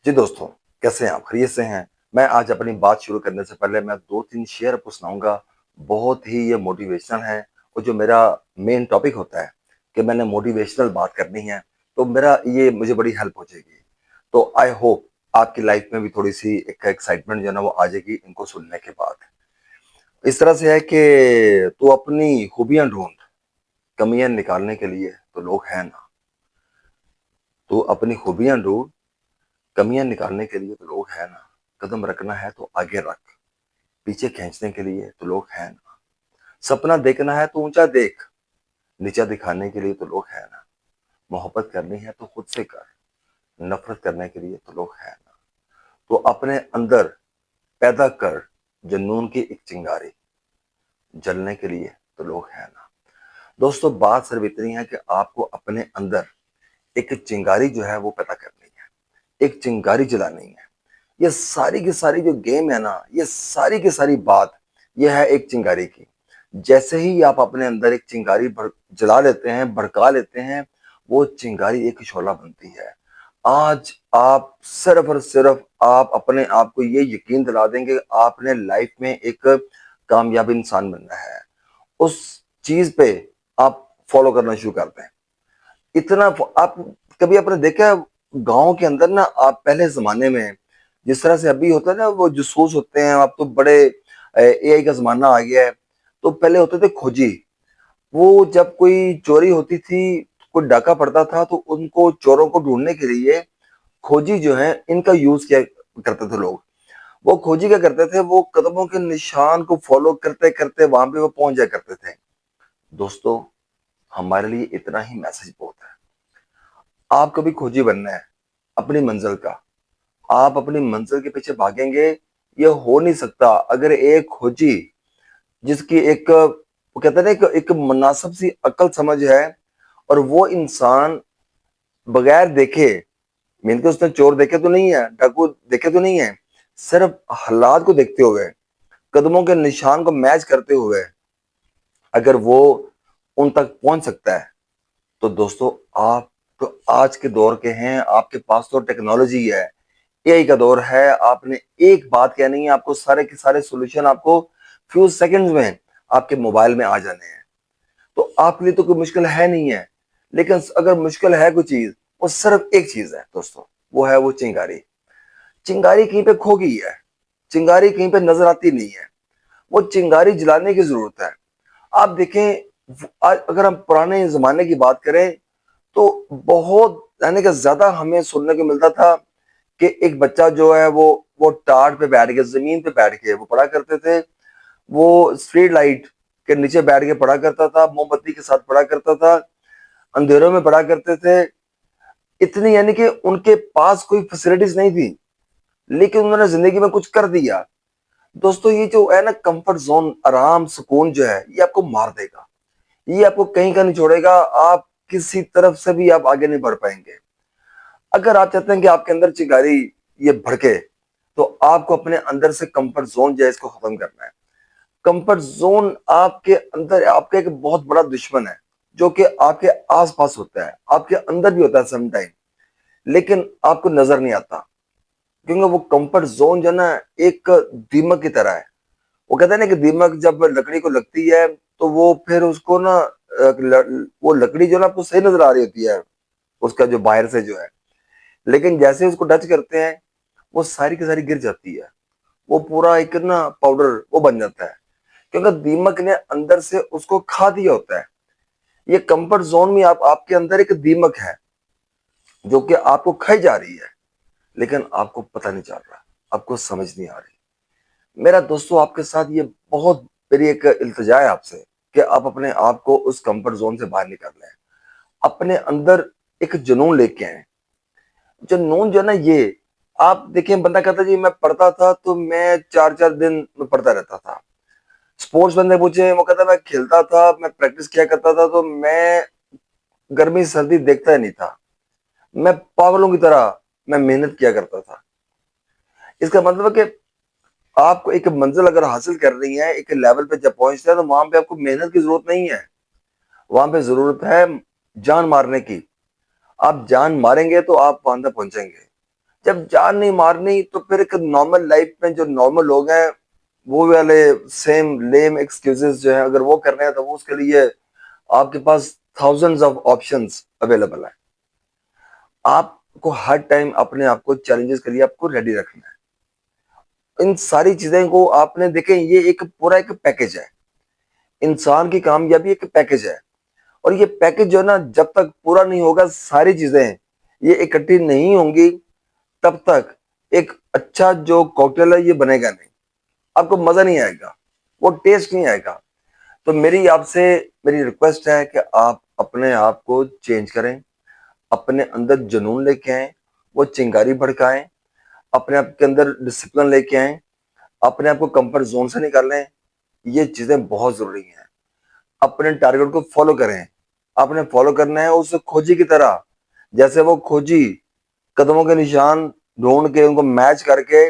जी दोस्तों, कैसे हैं आप? खैरियत से हैं? मैं आज अपनी बात शुरू करने से पहले मैं 2-3 शेयर आपको सुनाऊँगा। बहुत ही ये मोटिवेशनल है और जो मेरा मेन टॉपिक होता है कि मैंने मोटिवेशनल बात करनी है, तो मेरा ये मुझे बड़ी हेल्प हो जाएगी। तो आई होप आपकी लाइफ में भी थोड़ी-सी एक एक्साइटमेंट जो है ना वो आ जाएगी इनको सुनने के बाद। इस तरह से है कि तू अपनी खूबियाँ ढूँढ, कमियाँ निकालने के लिए तो लोग हैं ना। तू अपनी खूबियाँ ढूँढ, कमियां निकालने के लिए तो लोग हैं ना। कदम रखना है तो आगे रख, पीछे खींचने के लिए तो लोग हैं ना। सपना देखना है तो ऊंचा देख, नीचा दिखाने के लिए तो लोग हैं ना। मोहब्बत करनी है तो खुद से कर, नफरत करने के लिए तो लोग हैं ना। तो अपने अंदर पैदा कर जुनून की एक चिंगारी, जलने के लिए तो लोग हैं ना। दोस्तों, बात सिर्फ इतनी है कि आपको अपने अंदर एक चिंगारी जो है वो पैदा करनी है, एक चिंगारी जलानी है। ये सारी की सारी जो गेम है ना, ये सारी की सारी बात ये है एक चिंगारी की। जैसे ही आप अपने अंदर एक चिंगारी जला लेते हैं, भड़का लेते हैं, वो चिंगारी एक शोला बनती है। आज आप सिर्फ और सिर्फ आप अपने आप को ये यकीन दिला देंगे आपने लाइफ में एक कामयाब इंसान बनना है। उस चीज पे आप फॉलो करना शुरू करते हैं। इतना आप कभी आपने देखा है गांव के अंदर ना, आप पहले जमाने में जिस तरह से अभी होता है ना, वो जसूस होते हैं, अब तो बड़े एआई का जमाना आ गया है। तो पहले होते थे खोजी। वो जब कोई चोरी होती थी, कोई डाका पड़ता था, तो उनको चोरों को ढूंढने के लिए खोजी जो है इनका यूज किया करते थे लोग। वो खोजी क्या करते थे, वो कदमों के निशान को फॉलो करते करते वहां पे वो पहुंच जाया करते थे। दोस्तों, हमारे लिए इतना ही मैसेज बहुत है। आप कभी खोजी बनना है अपनी मंजिल का, आप अपनी मंजिल के पीछे भागेंगे। ये हो नहीं सकता अगर एक खोजी जिसकी एक वो कहते हैं ना, एक मुनासिब सी अकल समझ है, और वो इंसान बगैर देखे, मीन के उसने चोर देखे तो नहीं है, डाकू देखे तो नहीं है, सिर्फ हालात को देखते हुए, कदमों के निशान को मैच करते हुए अगर वो उन तक पहुंच सकता है, तो दोस्तों आप तो आज के दौर के हैं, आपके पास तो टेक्नोलॉजी है, एआई का दौर है। आपने एक बात कहनी है, आपको सारे के सारे सॉल्यूशन आपको फ्यू सेकंड्स में आपके मोबाइल में आ जाने हैं। तो आपके लिए तो कोई मुश्किल है नहीं है। लेकिन अगर मुश्किल है कोई चीज, वो सिर्फ एक चीज है दोस्तों, वो है वो चिंगारी। चिंगारी कहीं पे खो गई है, चिंगारी कहीं पे नजर आती नहीं है। वो चिंगारी जलाने की जरूरत है। आप देखें, आज अगर हम पुराने जमाने की बात करें, तो बहुत यानी कि ज्यादा हमें सुनने को मिलता था कि एक बच्चा जो है वो टाट पे बैठ के, जमीन पे बैठ के वो पढ़ा करते थे। वो स्ट्रीट लाइट के नीचे बैठ के पढ़ा करता था, मोमबत्ती के साथ पढ़ा करता था, अंधेरों में पढ़ा करते थे। इतनी यानी कि उनके पास कोई फैसिलिटीज नहीं थी, लेकिन उन्होंने जिंदगी में कुछ कर दिया। दोस्तों, ये जो है ना कंफर्ट जोन, आराम सुकून जो है, ये आपको मार देगा। ये आपको कहीं का नहीं छोड़ेगा। आप किसी तरफ से भी आप आगे नहीं बढ़ पाएंगे। अगर आप चाहते हैं कि आपके अंदर चिंगारी ये भड़के, तो आपको अपने अंदर से कंफर्ट जोन जो है इसको खत्म करना है। कंफर्ट जोन आपके अंदर आपका एक बहुत बड़ा दुश्मन है, जो कि आपके आसपास होता है, आपके अंदर भी होता है समटाइम, लेकिन आपको नजर नहीं आता। क्योंकि वो कंफर्ट जोन जो है ना, एक दीमक की तरह है। वो कहते हैं ना कि दीमक जब लकड़ी को लगती है, तो वो फिर उसको ना वो लकड़ी जो ना आपको सही नजर आ रही होती है, उसका जो बाहर से जो है, लेकिन जैसे उसको टच करते हैं, वो सारी की सारी गिर जाती है। वो पूरा एक ना पाउडर वो बन जाता है, क्योंकि दीमक ने अंदर से उसको खा दिया होता है। ये कंफर्ट जोन में आपके अंदर एक दीमक है, जो कि आपको खाई जा रही है, लेकिन आपको पता नहीं चल रहा, आपको समझ नहीं आ रही। मेरा दोस्तों, आपके साथ ये बहुत मेरी एक इल्तिजा है आपसे, कि आप अपने आप को उस कंफर्ट जोन से बाहर निकाल लें। अपने अंदर एक जुनून लेके आए। जुनून जो है ना, ये आप देखिए, बंदा कहता जी मैं पढ़ता था तो मैं 4-4 दिन में पढ़ता रहता था। स्पोर्ट्स बंदे पूछे, वो कहता मैं खेलता था, मैं प्रैक्टिस किया करता था, तो मैं गर्मी सर्दी देखता ही नहीं था, मैं पागलों की तरह मैं मेहनत किया करता था। इसका मतलब है कि आपको एक मंजिल अगर हासिल कर रही है, एक लेवल पे जब पहुंचते हैं, तो वहां पे आपको मेहनत की जरूरत नहीं है, वहां पे जरूरत है जान मारने की। आप जान मारेंगे तो आप वहां तक पहुंचेंगे। जब जान नहीं मारनी तो फिर एक नॉर्मल लाइफ में जो नॉर्मल लोग हैं वो वाले सेम लेम एक्सक्यूजेस जो है अगर वो कर रहे हैं तो वो उसके लिए आपके पास थाउजेंड्स ऑफ ऑप्शंस अवेलेबल है। आपको हर टाइम अपने आप को चैलेंजेस के लिए आपको रेडी रखना है। इन सारी चीजें को आपने देखें, ये एक पूरा एक पैकेज है। इंसान की कामयाबी एक पैकेज है, और ये पैकेज जो है ना जब तक पूरा नहीं होगा, सारी चीजें ये इकट्ठी नहीं होंगी, तब तक एक अच्छा जो कॉकटेल है ये बनेगा नहीं। आपको मजा नहीं आएगा, वो टेस्ट नहीं आएगा। तो मेरी आपसे मेरी रिक्वेस्ट है कि आप अपने आप को चेंज करें, अपने अंदर जुनून लेके आए, वो चिंगारी भड़काएं, अपने आप के अंदर डिसिप्लिन लेके आए, अपने आप को कंफर्ट जोन से निकालें। ये चीजें बहुत जरूरी हैं। अपने टारगेट को फॉलो करें। आपने फॉलो करना है उस खोजी की तरह, जैसे वो खोजी कदमों के निशान ढूंढ के उनको मैच करके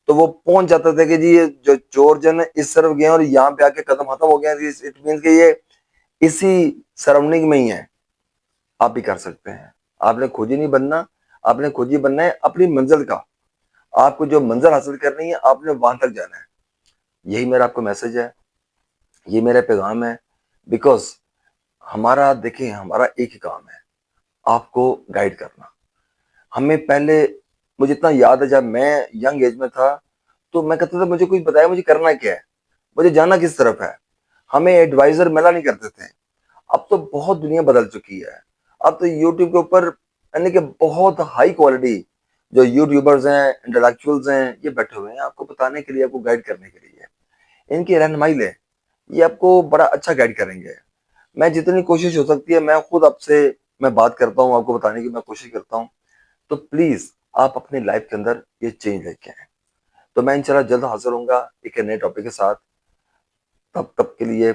तो वो पहुंच जाता था कि जी ये जो चोर जन इस तरफ गए और यहाँ पे आके कदम खत्म हो गया। इट मीन्स कि ये इसी सराउंडिंग में ही है। आप भी कर सकते हैं। आपने खोजी नहीं बनना, आपने खोजी बनना है अपनी मंजिल का। आपको जो मंजिल हासिल करनी है आपने वहां तक जाना है। यही मेरा आपको मैसेज है, ये मेरा पैगाम है। बिकॉज हमारा देखिए, हमारा एक ही काम है, आपको गाइड करना। हमें पहले, मुझे इतना याद है जब मैं यंग एज में था तो मैं कहता था मुझे कोई बताया मुझे करना क्या है, मुझे जाना किस तरफ है। हमें एडवाइजर मिला नहीं करते थे। अब तो बहुत दुनिया बदल चुकी है। अब तो यूट्यूब के ऊपर यानी कि बहुत हाई क्वालिटी जो यूट्यूबर्स हैं, इंटेलेक्चुअल्स हैं, ये बैठे हुए हैं आपको बताने के लिए, आपको गाइड करने के लिए। इनकी रहनुमाई लें, ये आपको बड़ा अच्छा गाइड करेंगे। मैं जितनी कोशिश हो सकती है मैं खुद आपसे मैं बात करता हूँ, आपको बताने की मैं कोशिश करता हूँ। तो प्लीज आप अपनी लाइफ के अंदर ये चेंज लेके आए। तो मैं इंशाल्लाह जल्द हाजिर होऊंगा एक नए टॉपिक के साथ। तब तक के लिए